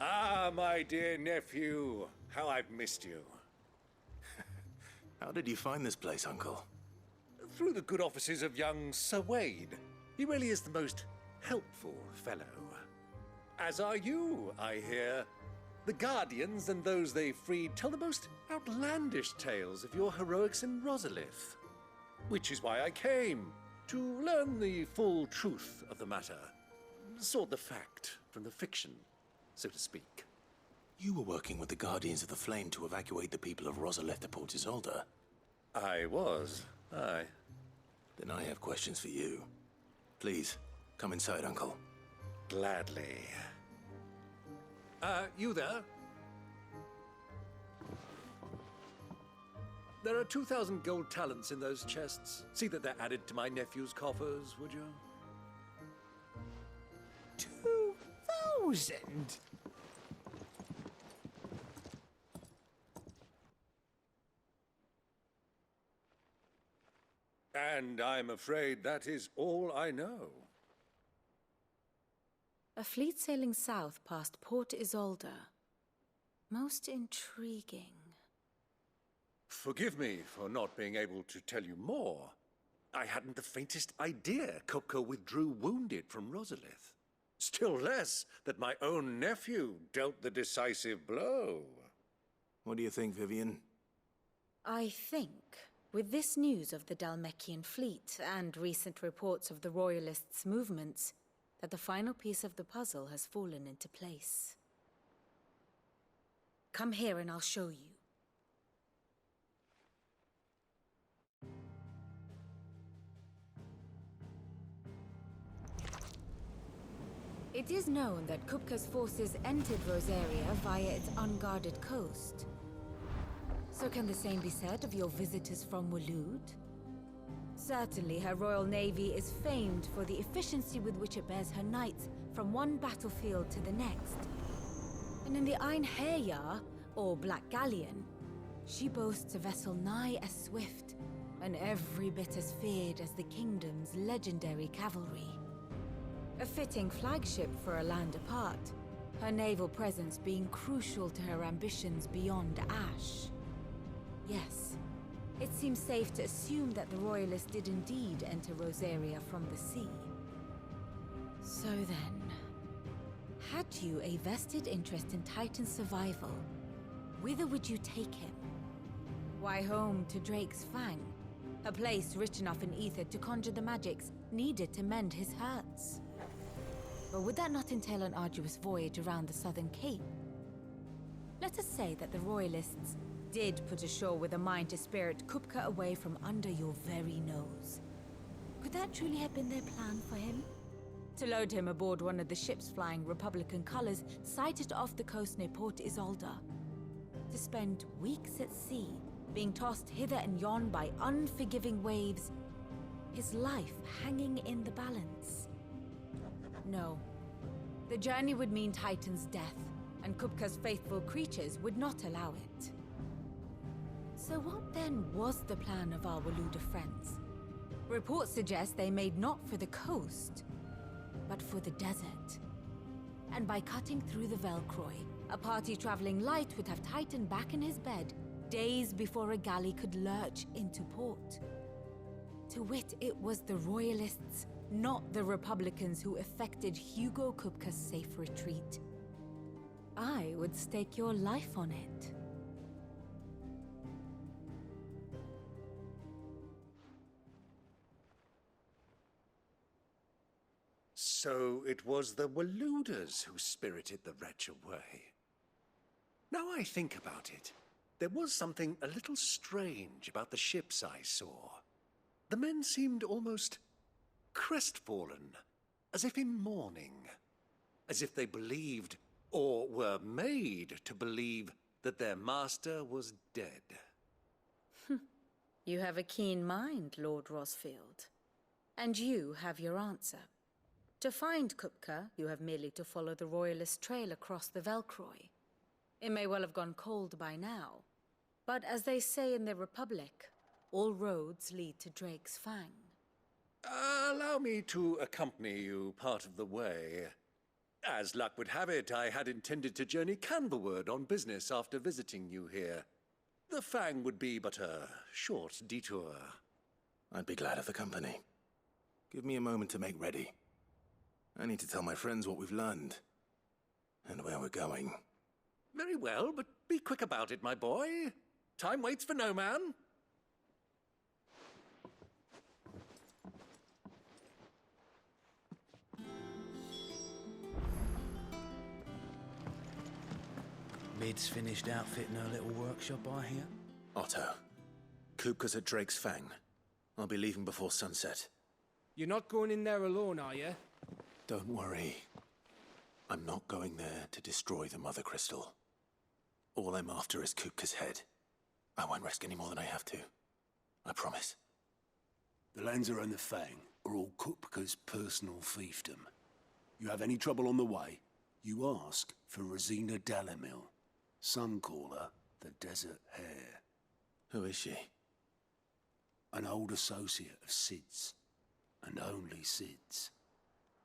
Ah, my dear nephew. How I've missed you. How did you find this place, Uncle? Through the good offices of young Sir Wade. He really is the most helpful fellow. As are you, I hear. The Guardians and those they freed tell the most outlandish tales of your heroics in Rosalith. Which is why I came, to learn the full truth of the matter. Sort the fact from the fiction, so to speak. You were working with the Guardians of the Flame to evacuate the people of Rosalith to Port Isolde. I was, aye. Then I have questions for you. Please, come inside, Uncle. Gladly. You there? There are 2,000 gold talents in those chests. See that they're added to my nephew's coffers, would you? 2,000? And I'm afraid that is all I know. A fleet sailing south past Port Isolde. Most intriguing. Forgive me for not being able to tell you more. I hadn't the faintest idea Kupka withdrew wounded from Rosalith. Still less that my own nephew dealt the decisive blow. What do you think, Vivian? I think, with this news of the Dhalmekian fleet and recent reports of the Royalists' movements, that the final piece of the puzzle has fallen into place. Come here and I'll show you. It is known that Kupka's forces entered Rosaria via its unguarded coast. So can the same be said of your visitors from Waloed? Certainly, her royal navy is famed for the efficiency with which it bears her knights from one battlefield to the next. And in the Einherjar, or Black Galleon, she boasts a vessel nigh as swift and every bit as feared as the kingdom's legendary cavalry. A fitting flagship for a land apart, her naval presence being crucial to her ambitions beyond Ash. Yes. It seems safe to assume that the Royalists did indeed enter Rosaria from the sea. So then, had you a vested interest in Titan's survival, whither would you take him? Why, home to Drake's Fang, a place rich enough in ether to conjure the magics needed to mend his hurts. But would that not entail an arduous voyage around the southern cape? Let us say that the Royalists did put ashore with a mind to spirit Kupka away from under your very nose. Could that truly have been their plan for him? To load him aboard one of the ships flying Republican colors sighted off the coast near Port Isolde. To spend weeks at sea, being tossed hither and yon by unforgiving waves, his life hanging in the balance. No. The journey would mean Titan's death, and Kupka's faithful creatures would not allow it. So what then was the plan of our Waloed friends? Reports suggest they made not for the coast, but for the desert. And by cutting through the Velcroy, a party traveling light would have Titan back in his bed days before a galley could lurch into port. To wit, it was the Royalists, not the Republicans, who effected Hugo Kupka's safe retreat. I would stake your life on it. So it was the Waloeders who spirited the wretch away. Now I think about it, there was something a little strange about the ships I saw. The men seemed almost crestfallen, as if in mourning, as if they believed, or were made to believe, that their master was dead. You have a keen mind, Lord Rosfield. And you have your answer. To find Kupka, you have merely to follow the Royalist trail across the Velcroy. It may well have gone cold by now, but as they say in the Republic, all roads lead to Drake's Fang. Allow me to accompany you part of the way. As luck would have it, I had intended to journey Canberward on business after visiting you here. The Fang would be but a short detour. I'd be glad of the company. Give me a moment to make ready. I need to tell my friends what we've learned. And where we're going. Very well, but be quick about it, my boy. Time waits for no man. Mid's finished outfitting her little workshop, I hear. Otto. Kupka's at Drake's Fang. I'll be leaving before sunset. You're not going in there alone, are you? Don't worry. I'm not going there to destroy the Mother Crystal. All I'm after is Kupka's head. I won't risk any more than I have to. I promise. The Lancer and the Fang are all Kupka's personal fiefdom. You have any trouble on the way, you ask for Ruzena Dalamil. Some call her the Desert Hare. Who is she? An old associate of Sid's, and only Sid's.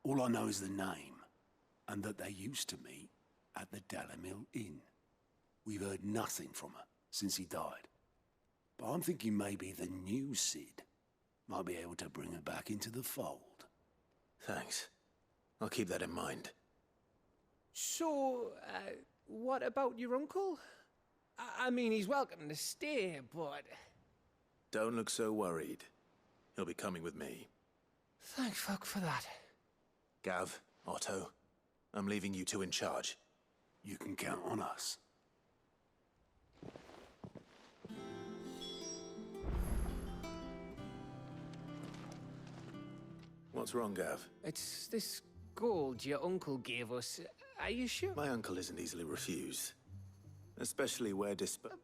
All I know is the name, and that they used to meet at the Dalamil Inn. We've heard nothing from her since he died. But I'm thinking maybe the new Sid might be able to bring her back into the fold. Thanks. I'll keep that in mind. So, what about your uncle? I mean, he's welcome to stay, but... Don't look so worried. He'll be coming with me. Thank fuck for that. Gav, Otto, I'm leaving you two in charge. You can count on us. What's wrong, Gav? It's this gold your uncle gave us. Are you sure? My uncle isn't easily refused. Especially where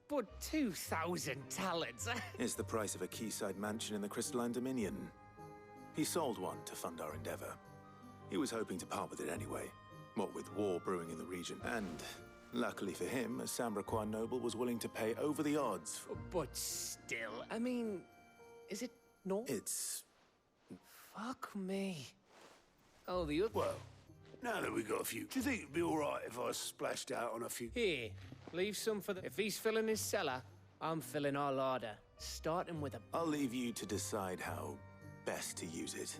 But 2,000 talents. is the price of a quayside mansion in the Crystalline Dominion. He sold one to fund our endeavor. He was hoping to part with it anyway, what with war brewing in the region. And, luckily for him, a Sambraquan noble was willing to pay over the odds for... But still, I mean, is it no? It's... Fuck me. Oh, the other... Well, now that we've got a few, do you think it'd be all right if I splashed out on a few? Here, leave some for the... If he's filling his cellar, I'm filling our larder. Starting with a... I'll leave you to decide how best to use it.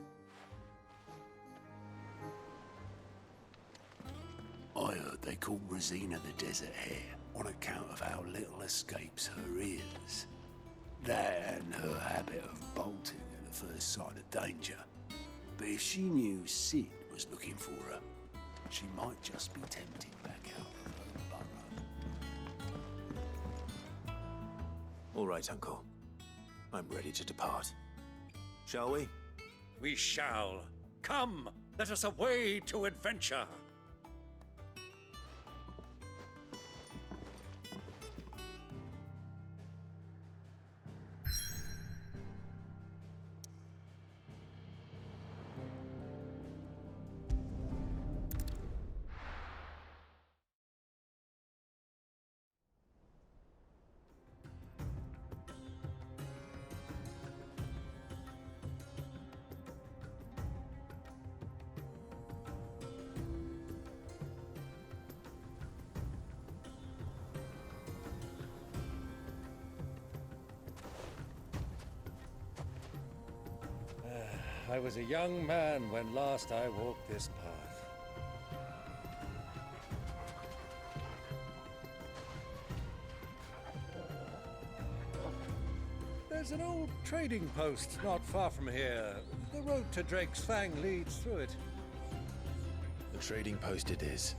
I heard they call Ruzena the Desert Hare on account of how little escapes her ears. That and her habit of bolting at the first sign of danger. But if she knew Sid was looking for her, she might just be tempted back out of her burrow. All right, Uncle. I'm ready to depart. Shall we? We shall. Come, let us away to adventure. I was a young man when last I walked this path. There's an old trading post not far from here. The road to Drake's Fang leads through it. The trading post it is.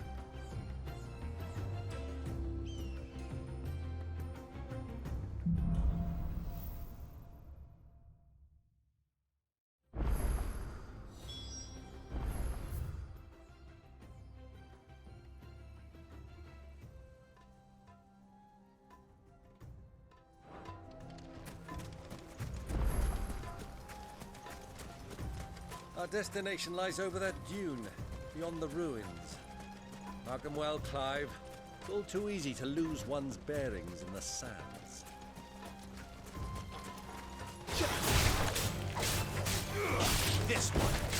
Our destination lies over that dune, beyond the ruins. Mark 'em well, Clive. It's all too easy to lose one's bearings in the sands. This one.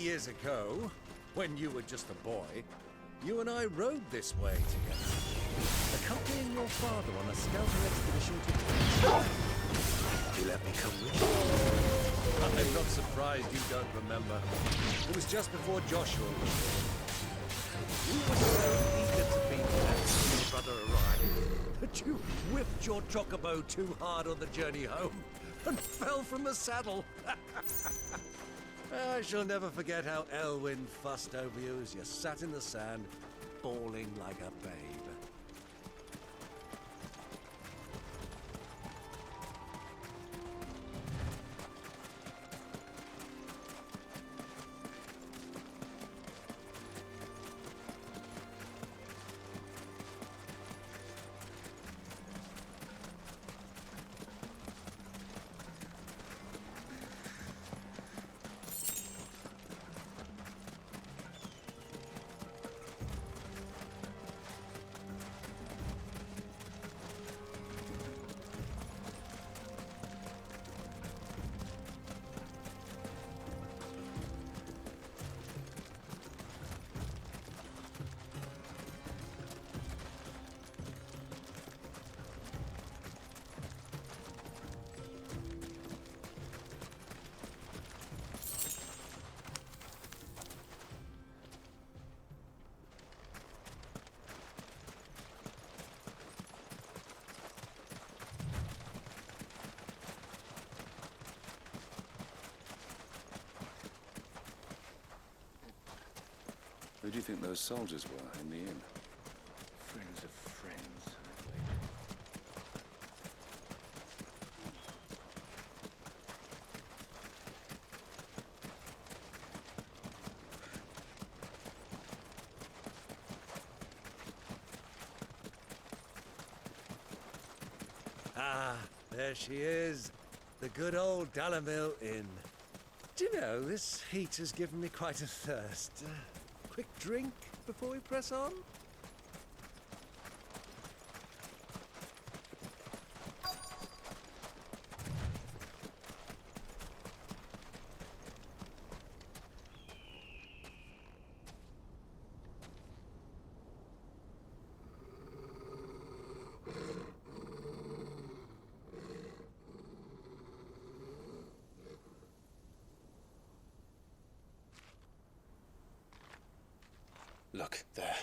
years ago, when you were just a boy, you and I rode this way together, accompanying your father on a scouting expedition to... You let me come with you? I'm not surprised you don't remember. It was just before Joshua was born. You were so eager to be there when your brother arrived that you whipped your chocobo too hard on the journey home and fell from the saddle. I shall never forget how Elwyn fussed over you as you sat in the sand, bawling like a babe. Who do you think those soldiers were in the inn? Friends of friends. Ah, there she is. The good old Dalamil Inn. Do you know, this heat has given me quite a thirst. Quick drink before we press on? Look, there.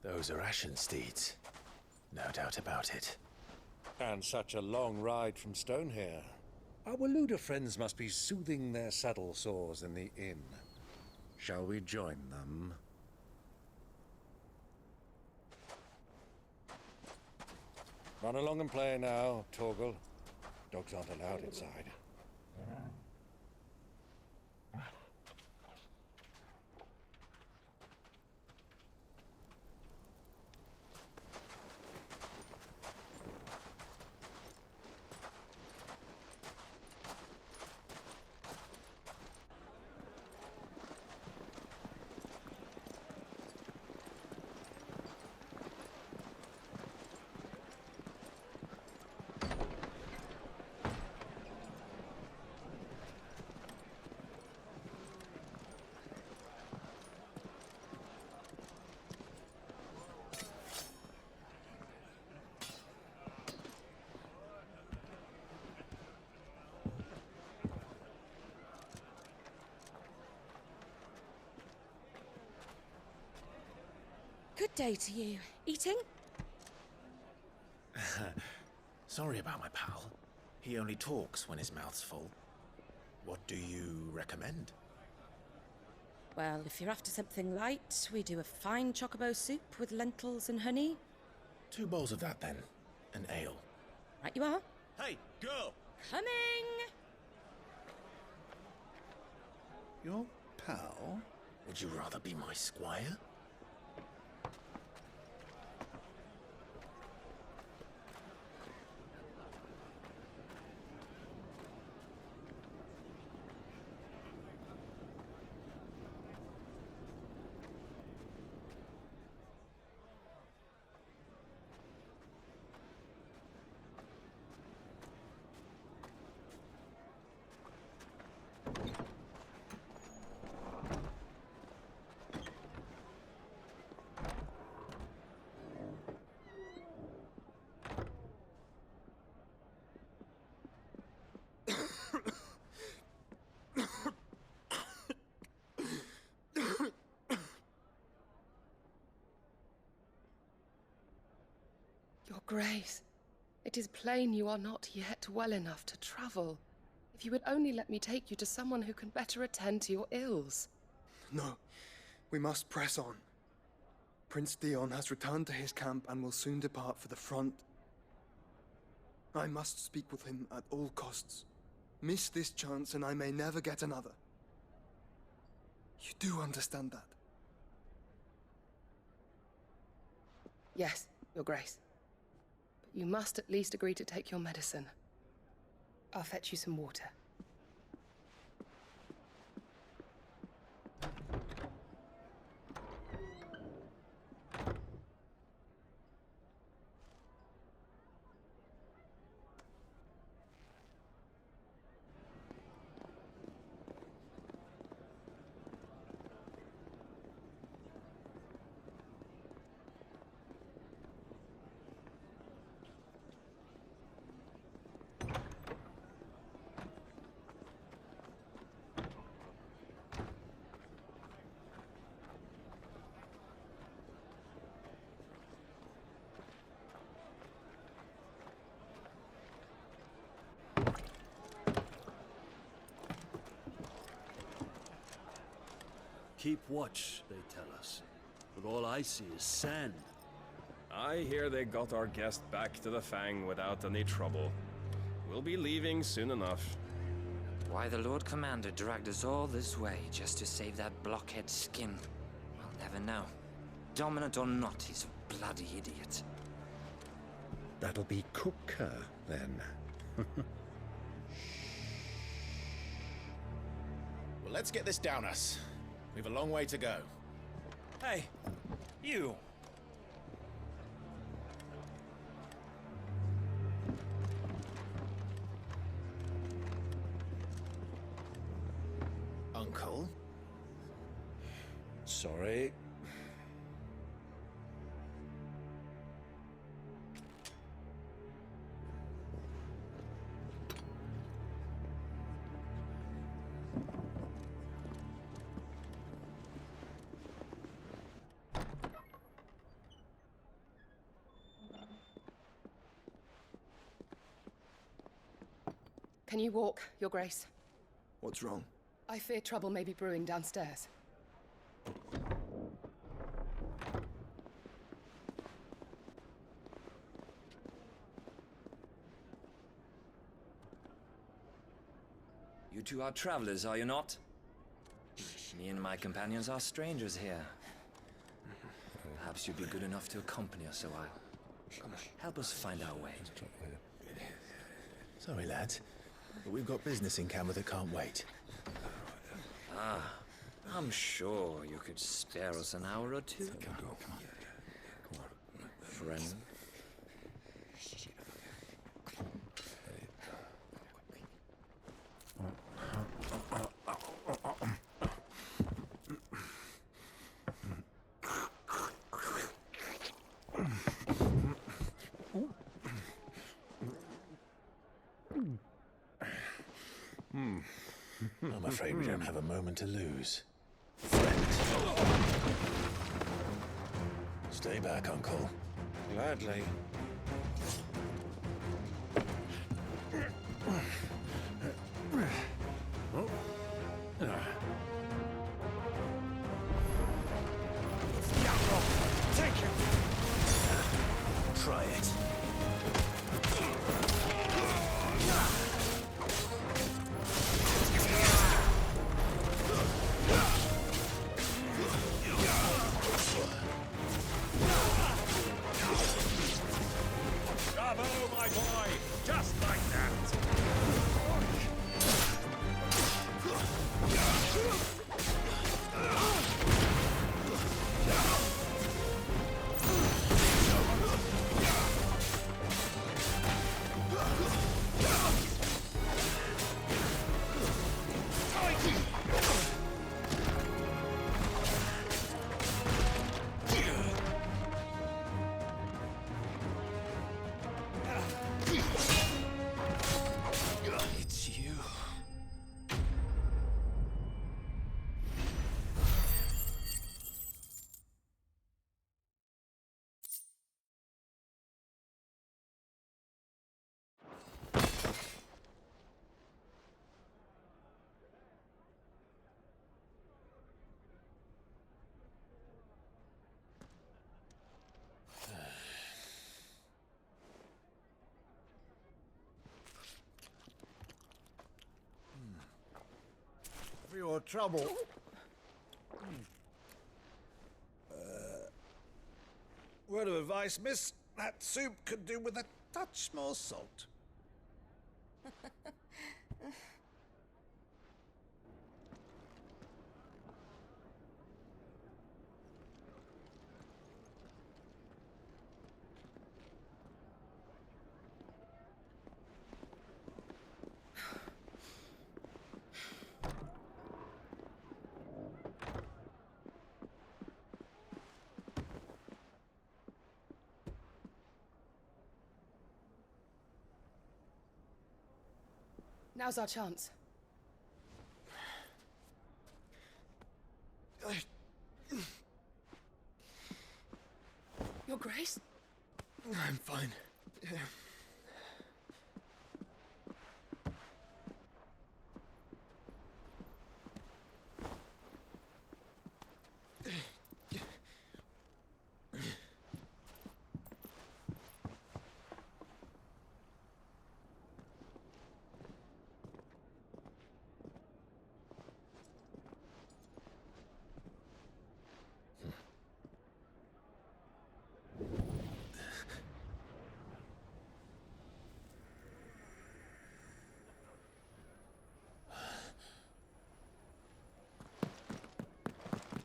Those are Ashen steeds. No doubt about it. And such a long ride from Stonehair. Our Waluda friends must be soothing their saddle sores in the inn. Shall we join them? Run along and play now, Torgal. Dogs aren't allowed inside. Good day to you. Eating? Sorry about my pal. He only talks when his mouth's full. What do you recommend? Well, if you're after something light, we do a fine chocobo soup with lentils and honey. 2 bowls of that, then. An ale. Right you are. Hey, girl! Coming! Your pal? Would you rather be my squire? Grace, it is plain you are not yet well enough to travel. If you would only let me take you to someone who can better attend to your ills. No, we must press on. Prince Theon has returned to his camp and will soon depart for the front. I must speak with him at all costs. Miss this chance and I may never get another. You do understand that? Yes, Your Grace. But you must at least agree to take your medicine. I'll fetch you some water. Keep watch, they tell us. But all I see is sand. I hear they got our guest back to the Fang without any trouble. We'll be leaving soon enough. Why the Lord Commander dragged us all this way just to save that blockhead skin, we'll never know. Dominant or not, he's a bloody idiot. That'll be Kupka, then. Well, let's get this down us. We've a long way to go. Hey, you! Uncle? Sorry. Can you walk, Your Grace? What's wrong? I fear trouble may be brewing downstairs. You two are travelers, are you not? Me and my companions are strangers here. Perhaps you'd be good enough to accompany us a while. Help us find our way. Sorry, lads. But we've got business in Camera that can't wait. Ah, I'm sure you could spare us an hour or two. Friend. I'm afraid we don't have a moment to lose. Friend. Stay back, Uncle. Gladly. Take him! Try it. for your trouble. Word of advice, miss. That soup could do with a touch more salt. Now's our chance. Your Grace? I'm fine. Yeah.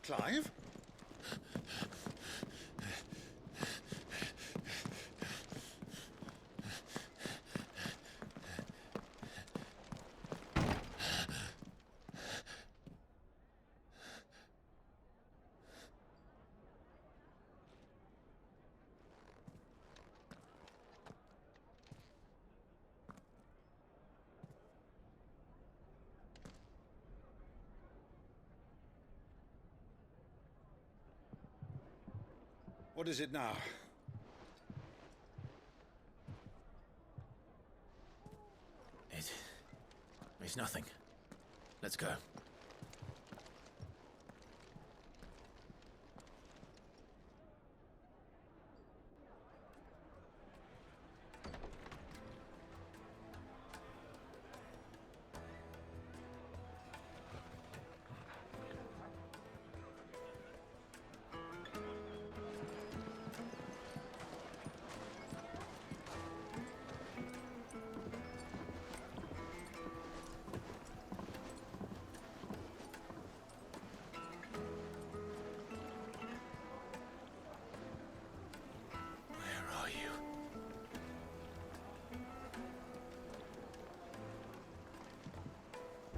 Clive? What is it now? It's nothing. Let's go.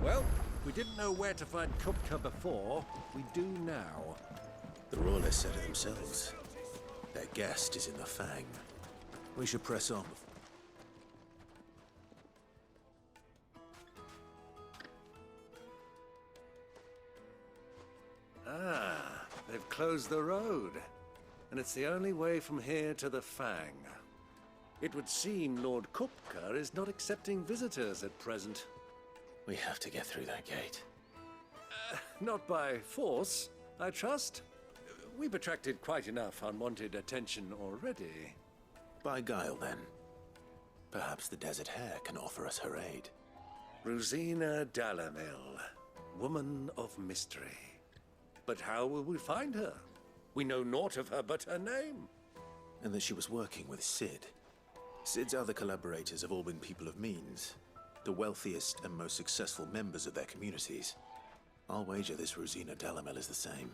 Well, we didn't know where to find Kupka before. We do now. The royalists said it themselves. Their guest is in the Fang. We should press on. Ah, they've closed the road. And it's the only way from here to the Fang. It would seem Lord Kupka is not accepting visitors at present. We have to get through that gate. Not by force, I trust. We've attracted quite enough unwanted attention already. By guile, then. Perhaps the Desert Hare can offer us her aid. Ruzena Dalamil, woman of mystery. But how will we find her? We know naught of her but her name. And that she was working with Cid. Cid's other collaborators have all been people of means. The wealthiest and most successful members of their communities. I'll wager this Ruzena Dalamil is the same.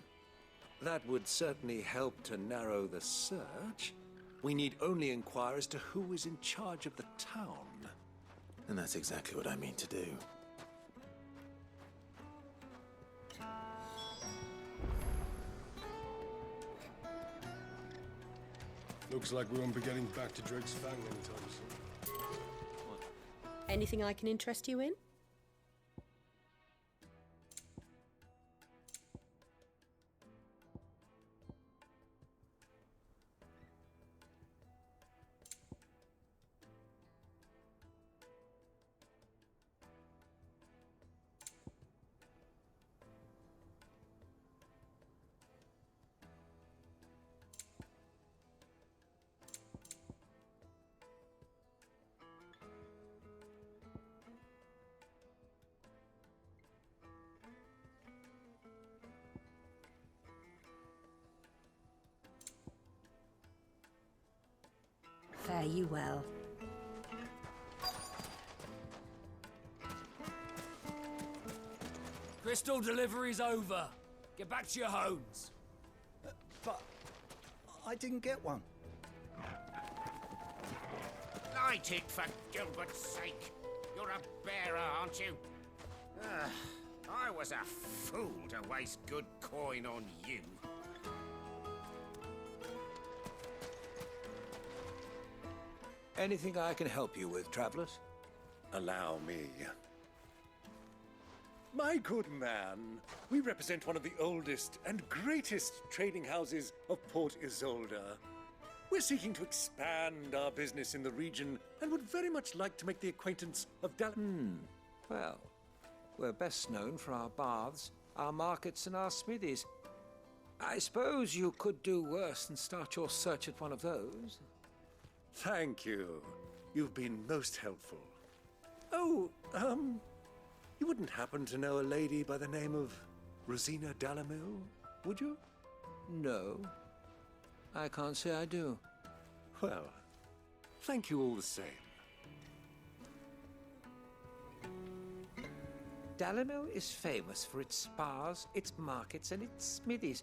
That would certainly help to narrow the search. We need only inquire as to who is in charge of the town. And that's exactly what I mean to do. Looks like we won't be getting back to Drake's Fang anytime soon. Anything I can interest you in? Fare you well. Crystal delivery's over. Get back to your homes. But I didn't get one. Light it, for Gilbert's sake. You're a bearer, aren't you? I was a fool to waste good coin on you. Anything I can help you with, travelers? Allow me. My good man, we represent one of the oldest and greatest trading houses of Port Isolde. We're seeking to expand our business in the region and would very much like to make the acquaintance of Well, we're best known for our baths, our markets, and our smithies. I suppose you could do worse than start your search at one of those. Thank you. You've been most helpful. Oh, you wouldn't happen to know a lady by the name of Ruzena Dalamil, would you? No, I can't say I do. Well, thank you all the same. Dalamil is famous for its spas, its markets, and its smithies.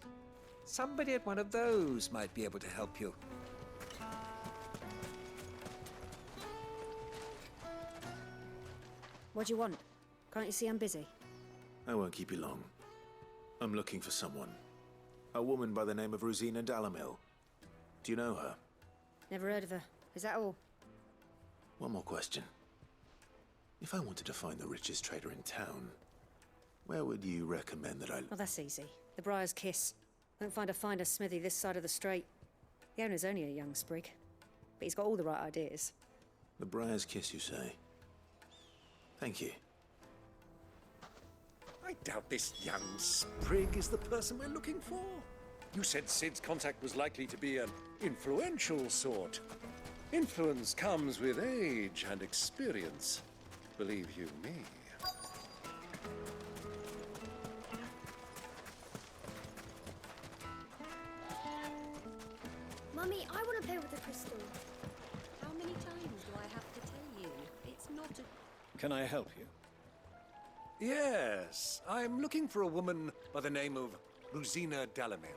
Somebody at one of those might be able to help you. What do you want? Can't you see I'm busy? I won't keep you long. I'm looking for someone. A woman by the name of Ruzena Dalamil. Do you know her? Never heard of her. Is that all? One more question. If I wanted to find the richest trader in town, where would you recommend that I... Oh, that's easy. The Briar's Kiss. Won't find a finer smithy this side of the strait. The owner's only a young sprig, but he's got all the right ideas. The Briar's Kiss, you say? Thank you. I doubt this young sprig is the person we're looking for. You said Sid's contact was likely to be an influential sort. Influence comes with age and experience. Believe you me. Mummy, I want to play with the crystal. How many times do I have to tell you? It's not a... Can I help you? Yes, I'm looking for a woman by the name of Ruzena Dalamil.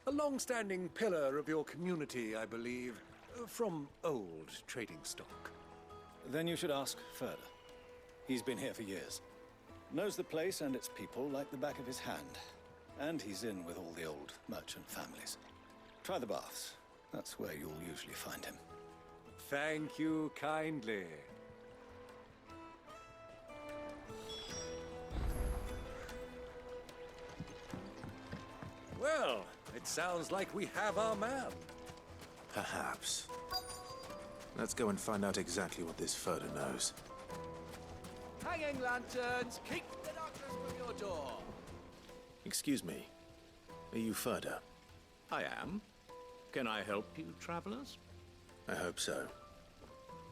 A long-standing pillar of your community, I believe, from old trading stock. Then you should ask further. He's been here for years. Knows the place and its people like the back of his hand. And he's in with all the old merchant families. Try the baths. That's where you'll usually find him. Thank you kindly. Well, it sounds like we have our man. Perhaps. Let's go and find out exactly what this Furder knows. Hanging lanterns, keep the darkness from your door. Excuse me. Are you Furder? I am. Can I help you, travelers? I hope so.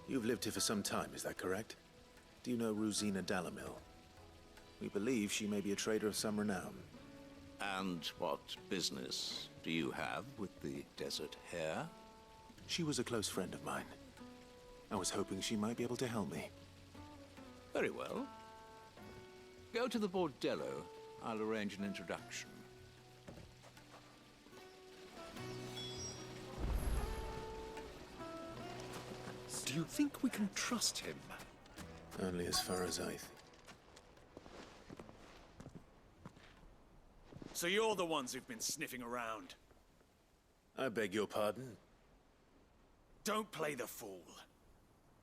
You've lived here for some time, is that correct? Do you know Ruzena Dalamil? We believe she may be a trader of some renown. And what business do you have with the desert hare? She was a close friend of mine. I was hoping she might be able to help me. Very well. Go to the bordello. I'll arrange an introduction. Do you think we can trust him? Only as far as I think. So you're the ones who've been sniffing around? I beg your pardon? Don't play the fool.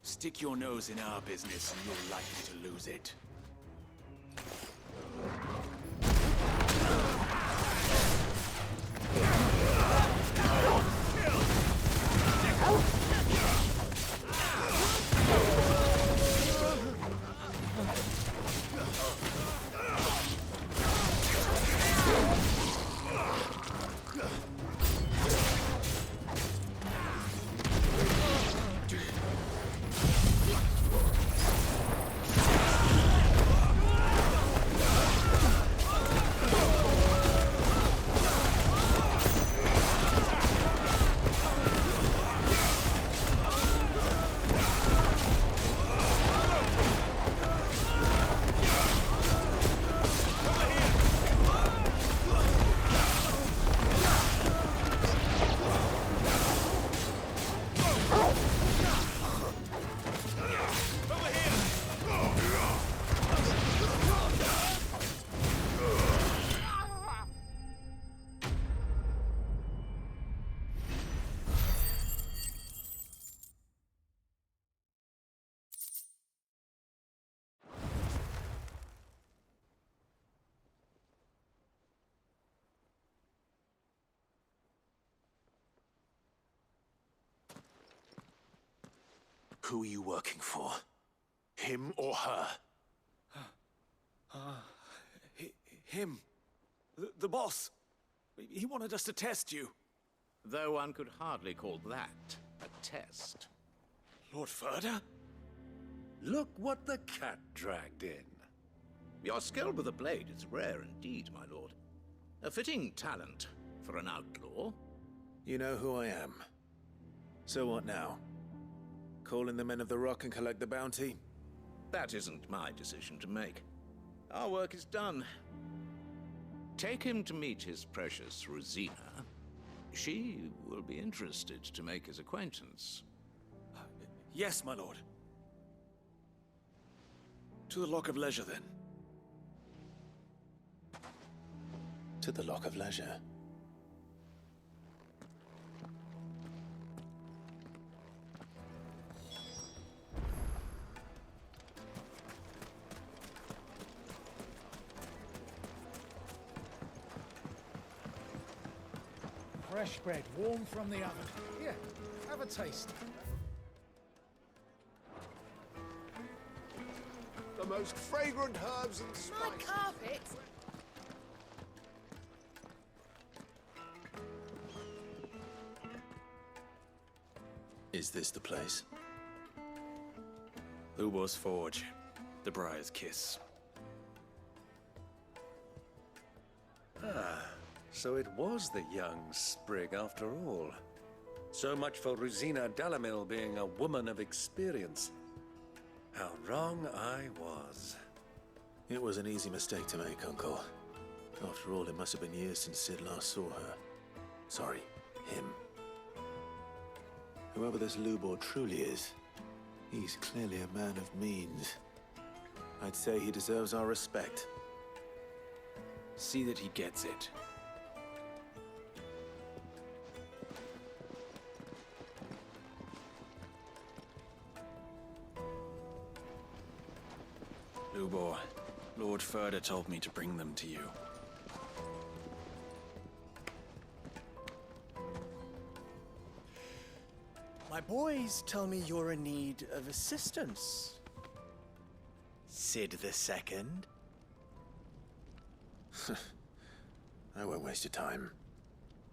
Stick your nose in our business and you're likely to lose it. Who are you working for? Him or her? Him. The boss. He wanted us to test you. Though one could hardly call that a test. Lord Ferda? Look what the cat dragged in. Your skill with the blade is rare indeed, my lord. A fitting talent for an outlaw. You know who I am. So what now? Call in the Men of the Rock and collect the bounty? That isn't my decision to make. Our work is done. Take him to meet his precious Ruzena. She will be interested to make his acquaintance. Yes, my lord. To the Lock of Leisure, then. To the Lock of Leisure. Fresh bread, warm from the oven. Here, have a taste. The most fragrant herbs and spices. My carpet! Is this the place? Lubor's Forge. The Briar's Kiss. Ah, so it was the young sprig after all. So much for Ruzena Dalamil being a woman of experience. How wrong I was. It was an easy mistake to make, Uncle. After all, it must have been years since Sid last saw her. Sorry, him. Whoever this Lubor truly is, he's clearly a man of means. I'd say he deserves our respect. See that he gets it. Lubor, Lord Ferda told me to bring them to you. My boys tell me you're in need of assistance. Sid the Second? I won't waste your time.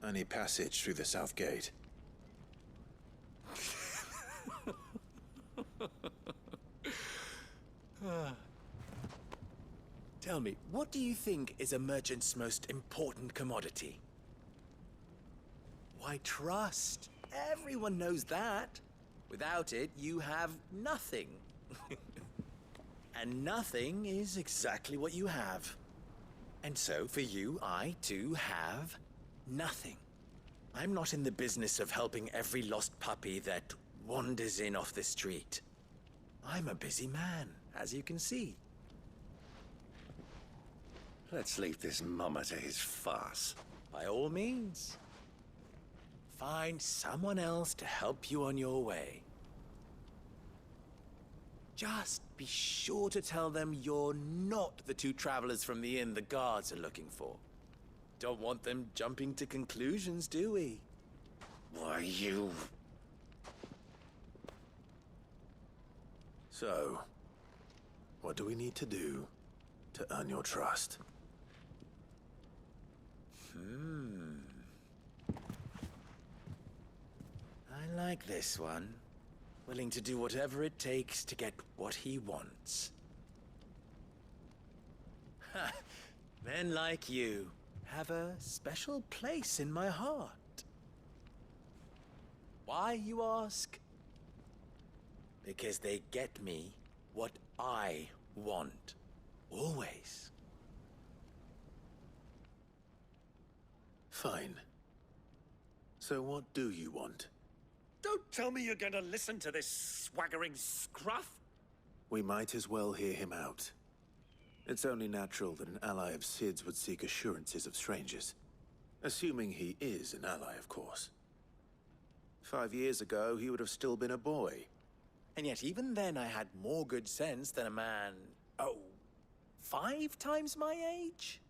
I need passage through the south gate. Tell me, what do you think is a merchant's most important commodity? Why, trust. Everyone knows that. Without it, you have nothing. And nothing is exactly what you have. And so, for you, I, too, have nothing. I'm not in the business of helping every lost puppy that wanders in off the street. I'm a busy man, as you can see. Let's leave this mummer to his farce. By all means. Find someone else to help you on your way. Just be sure to tell them you're not the two travelers from the inn the guards are looking for. Don't want them jumping to conclusions, do we? Why, you... So, what do we need to do to earn your trust? I like this one. Willing to do whatever it takes to get what he wants. Ha! Men like you have a special place in my heart. Why, you ask? Because they get me what I want. Always. Fine. So what do you want? Don't tell me you're going to listen to this swaggering scruff! We might as well hear him out. It's only natural that an ally of Sid's would seek assurances of strangers. Assuming he is an ally, of course. 5 years ago, he would have still been a boy. And yet even then I had more good sense than a man, 5 times my age?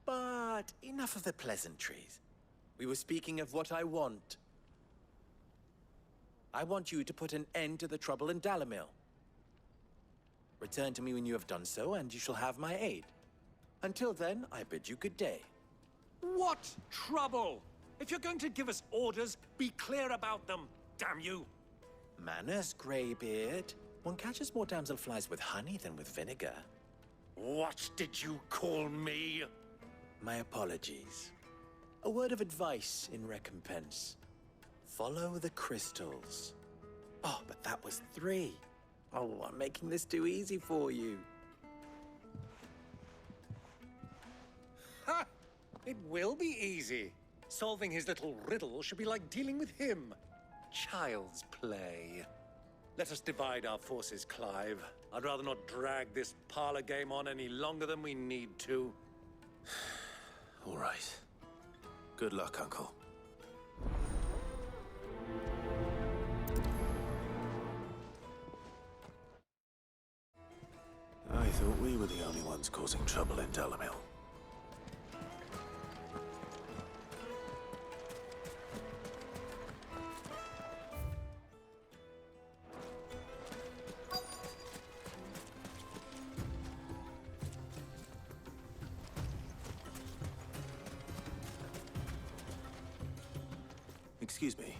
But enough of the pleasantries. We were speaking of what I want. I want you to put an end to the trouble in Dalamil. Return to me when you have done so, and you shall have my aid. Until then, I bid you good day. What trouble? If you're going to give us orders, be clear about them, damn you! Manners, Greybeard. One catches more damselflies with honey than with vinegar. What did you call me? My apologies. A word of advice in recompense. Follow the crystals. Oh, but that was 3. Oh, I'm making this too easy for you. Ha! It will be easy. Solving his little riddle should be like dealing with him. Child's play. Let us divide our forces, Clive. I'd rather not drag this parlor game on any longer than we need to. All right. Good luck, Uncle. I thought we were the only ones causing trouble in Dalamil. Excuse me.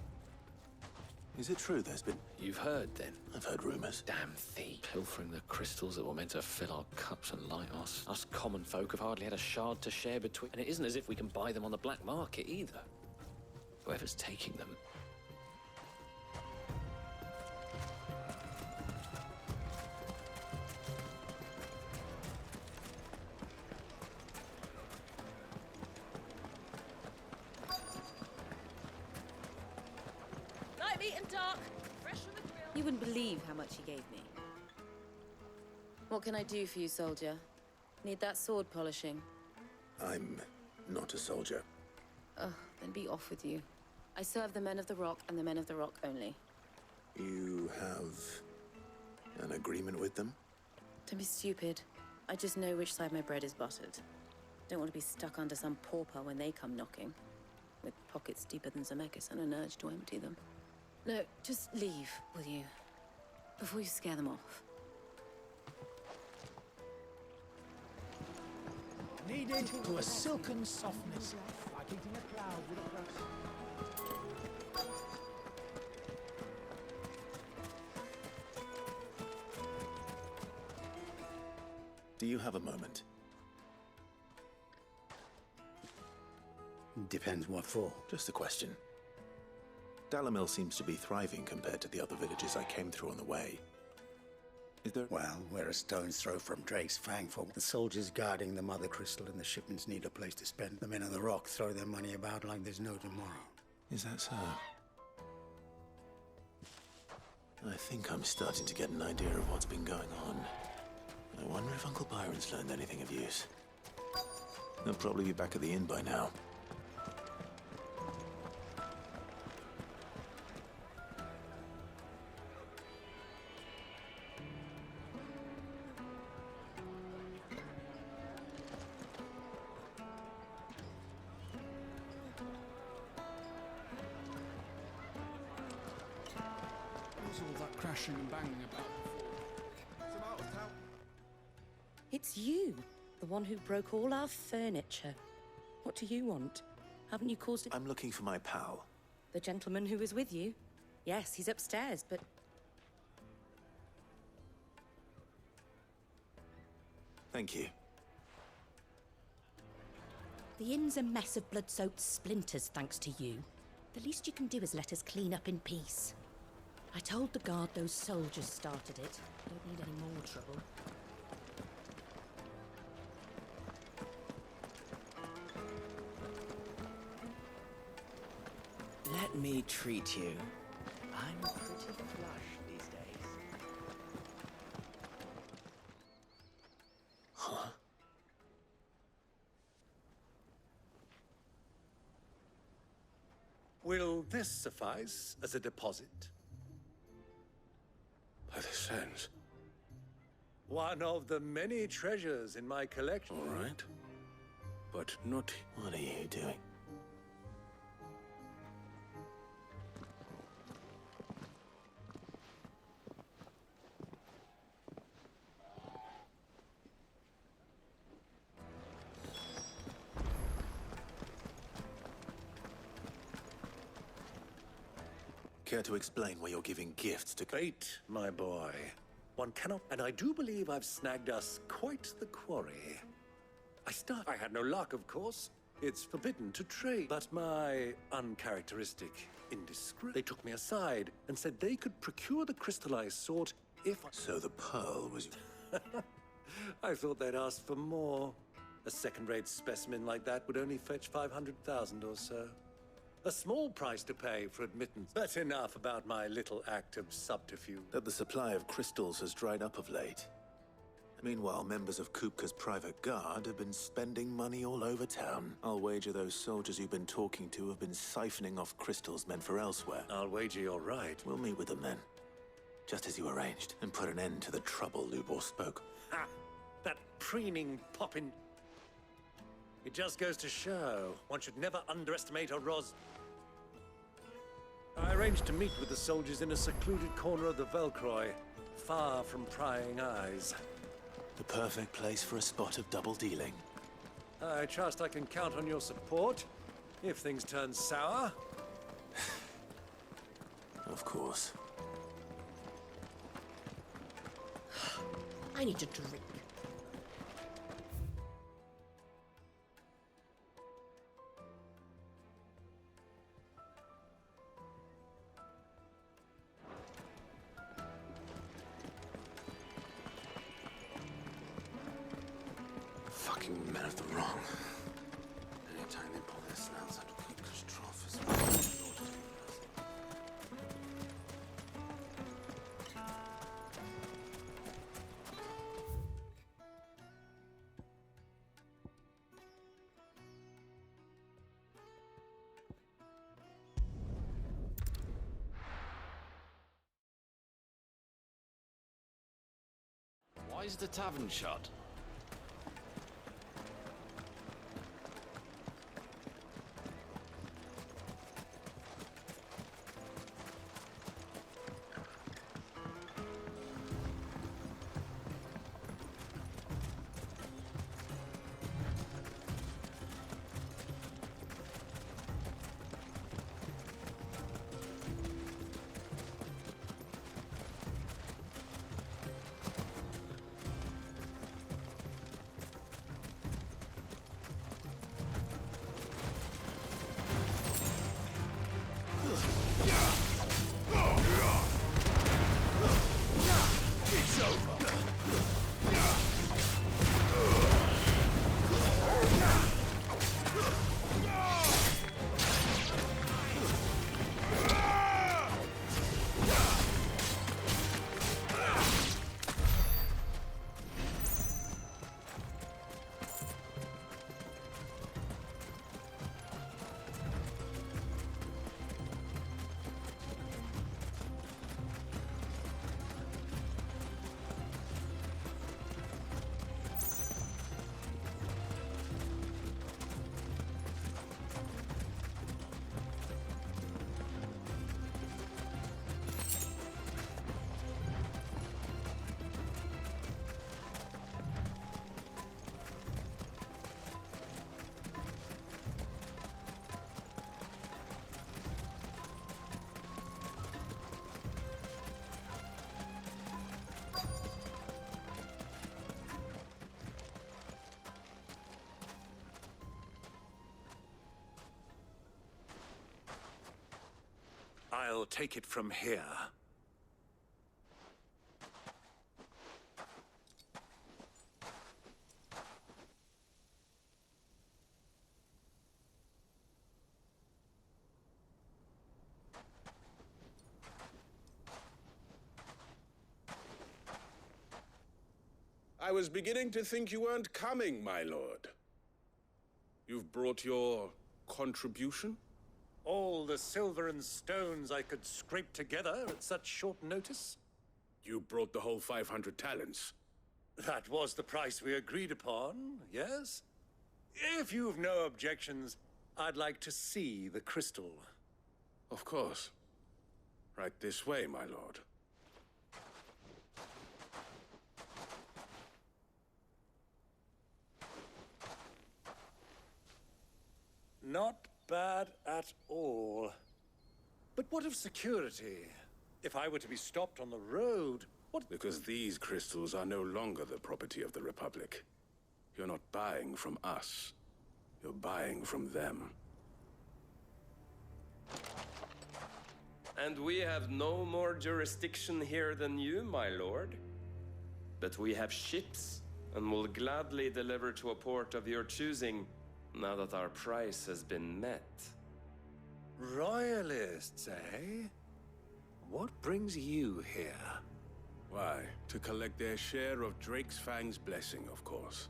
Is it true there's been... You've heard, then? I've heard rumors. Damn thief. Pilfering the crystals that were meant to fill our cups and light us. Us common folk have hardly had a shard to share between... And it isn't as if we can buy them on the black market, either. Whoever's taking them... Light meat and dark. Fresh from the grill. You wouldn't believe how much he gave me. What can I do for you, soldier? Need that sword polishing? I'm not a soldier. Ugh, then be off with you. I serve the men of the Rock and the men of the Rock only. You have an agreement with them? Don't be stupid. I just know which side my bread is buttered. Don't want to be stuck under some pauper when they come knocking. With pockets deeper than Zemeckis and an urge to empty them. No, just leave, will you? Before you scare them off. Kneaded to a silken softness, like eating a cloud with a crust. Do you have a moment? Depends what for. Just a question. Dalamil seems to be thriving compared to the other villages I came through on the way. Is there... Well, we're a stone's throw from Drake's Fang for the soldiers guarding the Mother Crystal, and the shipments need a place to spend. The men of the Rock throw their money about like there's no tomorrow. Is that so? I think I'm starting to get an idea of what's been going on. I wonder if Uncle Byron's learned anything of use. They'll probably be back at the inn by now. What's all that crashing and banging about before? It's you, the one who broke all our furniture. What do you want? Haven't you caused it? I'm looking for my pal. The gentleman who was with you? Yes, he's upstairs, but... Thank you. The inn's a mess of blood-soaked splinters, thanks to you. The least you can do is let us clean up in peace. I told the guard those soldiers started it. Don't need any more trouble. Let me treat you. I'm pretty flush these days. Huh? Will this suffice as a deposit? By the sands. One of the many treasures in my collection. All right. But not... What are you doing? Care to explain why you're giving gifts to... Fate, my boy. One cannot... And I do believe I've snagged us quite the quarry. I had no luck, of course. It's forbidden to trade. But my uncharacteristic indiscretion... They took me aside and said they could procure the crystal I sought if I... So the pearl was... I thought they'd ask for more. A second-rate specimen like that would only fetch 500,000 or so. A small price to pay for admittance. But enough about my little act of subterfuge. That the supply of crystals has dried up of late. Meanwhile, members of Kupka's private guard have been spending money all over town. I'll wager those soldiers you've been talking to have been siphoning off crystals meant for elsewhere. I'll wager you're right. We'll meet with them then. Just as you arranged, and put an end to the trouble Lubor spoke. Ha! That preening poppin'... It just goes to show, one should never underestimate a I arranged to meet with the soldiers in a secluded corner of the Velcroy, far from prying eyes. The perfect place for a spot of double dealing. I trust I can count on your support, if things turn sour. Of course. I need a drink. Fucking men of the wrong. Anytime they pull their snouts out of Kupka's trough is what the Lord has given us. Why is the tavern shut? I'll take it from here. I was beginning to think you weren't coming, my lord. You've brought your contribution? All the silver and stones I could scrape together at such short notice? You brought the whole 500 talents. That was the price we agreed upon, yes? If you've no objections, I'd like to see the crystal. Of course. Right this way, my lord. Not bad at all. But But what of security? If I were to be stopped on the road, what? Because these crystals are no longer the property of the Republic. You're not buying from us. You're buying from them. And we have no more jurisdiction here than you, my lord. But we have ships, and will gladly deliver to a port of your choosing, now that our price has been met. Royalists, eh? What brings you here? Why, to collect their share of Drake's Fang's blessing, of course.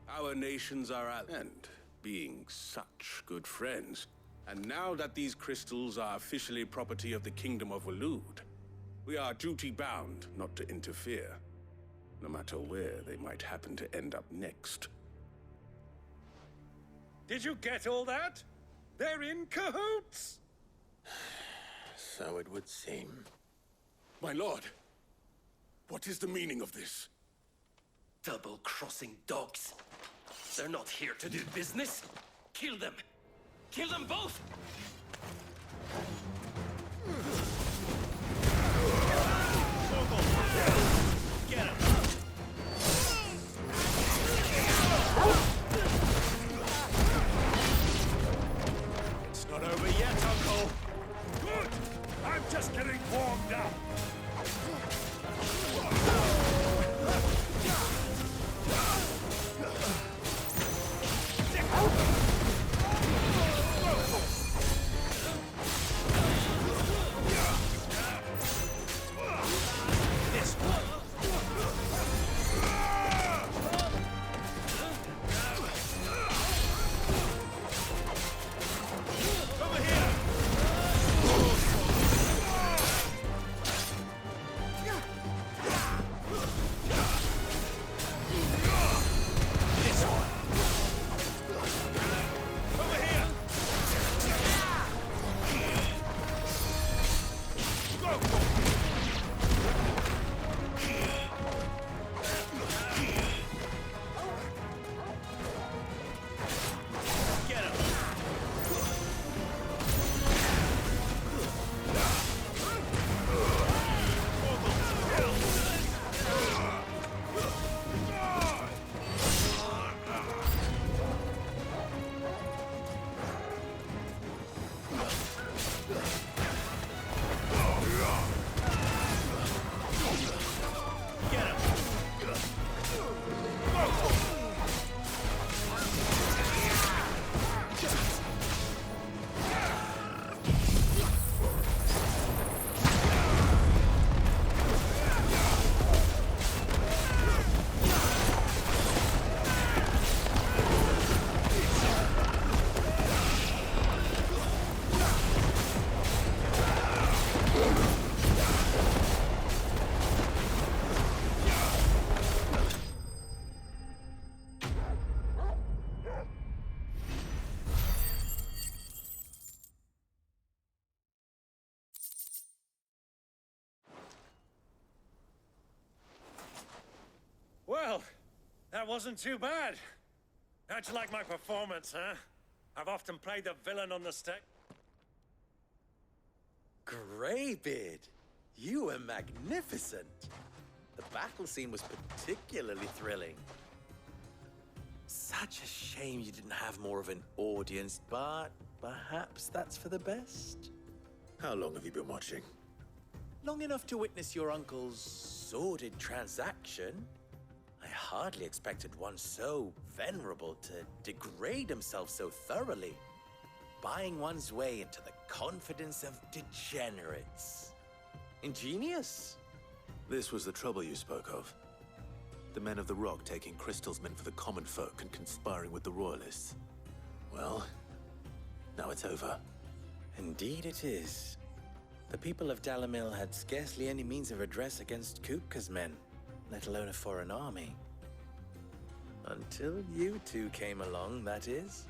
Our nations are at end, being such good friends. And now that these crystals are officially property of the Kingdom of Waloed, we are duty-bound not to interfere, no matter where they might happen to end up next. Did you get all that? They're in cahoots! So it would seem. My lord, what is the meaning of this? Double-crossing dogs. They're not here to do business. Kill them! Kill them both! Get him! It's not over yet, Uncle! Good! I'm just getting warmed up! Well, that wasn't too bad. How'd you like my performance, huh? I've often played the villain on the stage. Greybeard, you were magnificent. The battle scene was particularly thrilling. Such a shame you didn't have more of an audience, but perhaps that's for the best. How long have you been watching? Long enough to witness your uncle's sordid transaction. I hardly expected one so venerable to degrade himself so thoroughly, buying one's way into the confidence of degenerates. Ingenious. This was the trouble you spoke of. The men of the Rock taking crystals meant for the common folk and conspiring with the Royalists. Well, now it's over. Indeed it is. The people of Dalamil had scarcely any means of redress against Kupka's men, let alone a foreign army. Until you two came along, that is.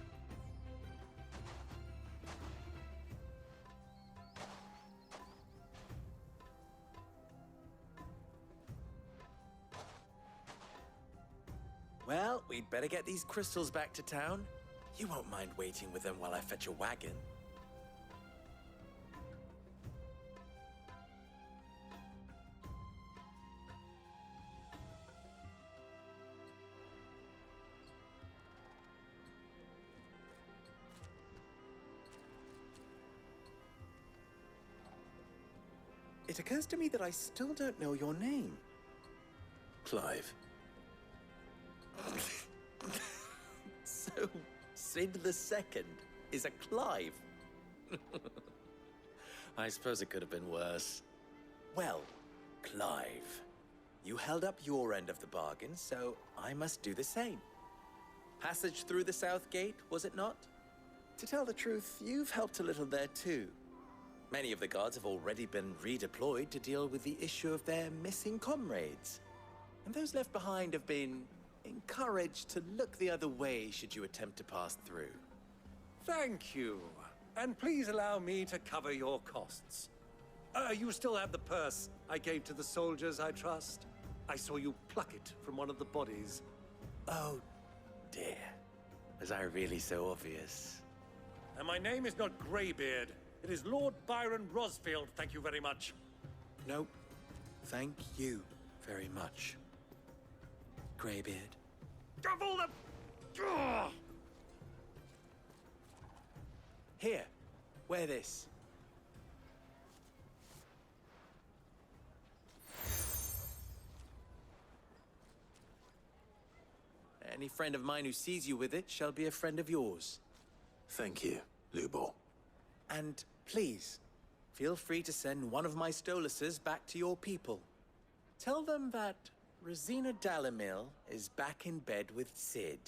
Well, we'd better get these crystals back to town. You won't mind waiting with them while I fetch a wagon. It occurs to me that I still don't know your name. Clive. So, Sid the Second is a Clive. I suppose it could have been worse. Well, Clive, you held up your end of the bargain, so I must do the same. Passage through the South Gate, was it not? To tell the truth, you've helped a little there too. Many of the guards have already been redeployed to deal with the issue of their missing comrades. And those left behind have been encouraged to look the other way should you attempt to pass through. Thank you. And please allow me to cover your costs. You still have the purse I gave to the soldiers, I trust? I saw you pluck it from one of the bodies. Oh, dear. Was I really so obvious? And my name is not Greybeard. It is Lord Byron Rosfield, thank you very much. Nope. Thank you very much, Greybeard. Double the... Ugh! Here, wear this. Any friend of mine who sees you with it shall be a friend of yours. Thank you, Lubor. And please, feel free to send one of my Stoluses back to your people. Tell them that Ruzena Dalamil is back in bed with Sid.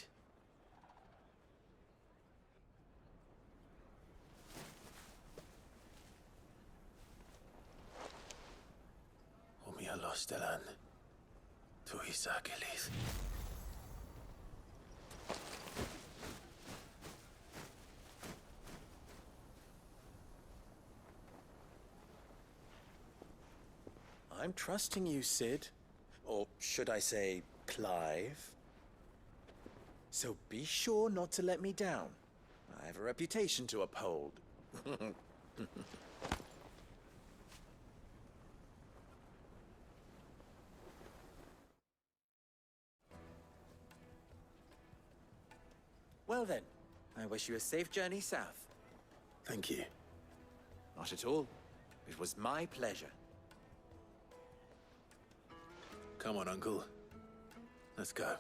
Umia lostelan. Tuisa Achilles. I'm trusting you, Sid. Or should I say, Clive? So be sure not to let me down. I have a reputation to uphold. Well then, I wish you a safe journey south. Thank you. Not at all. It was my pleasure. Come on, Uncle. Let's go.